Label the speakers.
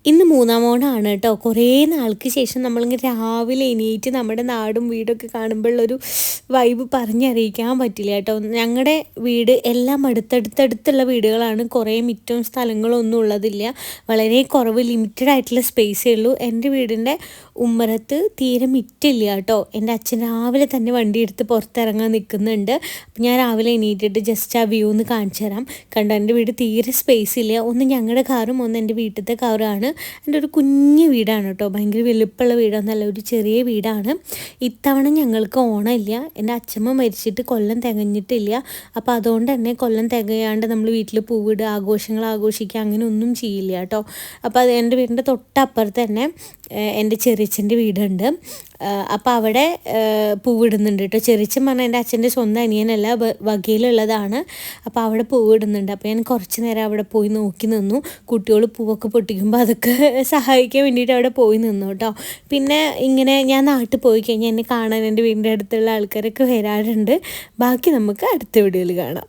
Speaker 1: ഇന്ന് മൂന്നാം ഓണമാണ് കേട്ടോ. കുറേ നാൾക്ക് ശേഷം നമ്മളിങ്ങനെ രാവിലെ എണീറ്റ് നമ്മുടെ നാടും വീടൊക്കെ കാണുമ്പോഴുള്ളൊരു വൈബ് പറഞ്ഞറിയിക്കാൻ പറ്റില്ല കേട്ടോ. ഞങ്ങളുടെ വീട് എല്ലാം അടുത്തടുത്തടുത്തുള്ള വീടുകളാണ്. കുറേ മിറ്റവും സ്ഥലങ്ങളൊന്നും ഉള്ളതില്ല. വളരെ കുറവ് ലിമിറ്റഡ് ആയിട്ടുള്ള സ്പേസേ ഉള്ളൂ. എൻ്റെ വീടിൻ്റെ ഉമ്മറത്ത് തീരെ മിറ്റില്ല കേട്ടോ. എൻ്റെ അച്ഛൻ രാവിലെ തന്നെ വണ്ടി എടുത്ത് പുറത്തിറങ്ങാൻ നിൽക്കുന്നുണ്ട്. അപ്പം ഞാൻ രാവിലെ എണീറ്റിട്ട് ജസ്റ്റ് ആ വ്യൂ ഒന്ന് കാണിച്ചു തരാം. കണ്ടോ, എൻ്റെ വീട് തീരെ സ്പേസ് ഇല്ല. ഒന്ന് ഞങ്ങളുടെ കാറും ഒന്ന് എൻ്റെ വീട്ടിലത്തെ കാറുമാണ്. എൻ്റെ ഒരു കുഞ്ഞു വീടാണ് കേട്ടോ. ഭയങ്കര വലുപ്പമുള്ള വീടൊന്നല്ല, ഒരു ചെറിയ വീടാണ്. ഇത്തവണ ഞങ്ങൾക്ക് ഓണമില്ല. എൻ്റെ അച്ഛമ്മ മരിച്ചിട്ട് കൊല്ലം തികഞ്ഞിട്ടില്ല. അപ്പോൾ അതുകൊണ്ട് തന്നെ കൊല്ലം തികയാണ്ട് നമ്മൾ വീട്ടിൽ പൂവിടുക, ആഘോഷങ്ങൾ ആഘോഷിക്കുക, അങ്ങനെ ഒന്നും ചെയ്യില്ല കേട്ടോ. അപ്പോൾ അത് എൻ്റെ വീടിൻ്റെ തൊട്ടപ്പുറത്ത് തന്നെ എൻ്റെ ചെറിയച്ഛൻ്റെ വീടുണ്ട്. അപ്പോൾ അവിടെ പൂവിടുന്നുണ്ട് കേട്ടോ. ചെറിയച്ഛൻ പറഞ്ഞാൽ എൻ്റെ അച്ഛൻ്റെ സ്വന്തം അനിയനല്ല, വകയിലുള്ളതാണ്. അപ്പോൾ അവിടെ പൂവിടുന്നുണ്ട്. അപ്പോൾ ഞാൻ കുറച്ച് നേരം അവിടെ പോയി നോക്കി നിന്നു. കുട്ടികൾ പൂവൊക്കെ പൊട്ടിക്കുമ്പോൾ അതൊക്കെ സഹായിക്കാൻ വേണ്ടിയിട്ട് അവിടെ പോയി നിന്നു കേട്ടോ. പിന്നെ ഇങ്ങനെ ഞാൻ നാട്ടിൽ പോയി കഴിഞ്ഞാൽ എന്നെ കാണാൻ എൻ്റെ വീടിൻ്റെ അടുത്തുള്ള ആൾക്കാരൊക്കെ വരാറുണ്ട്. ബാക്കി നമുക്ക് അടുത്ത വീഡിയോയിൽ കാണാം.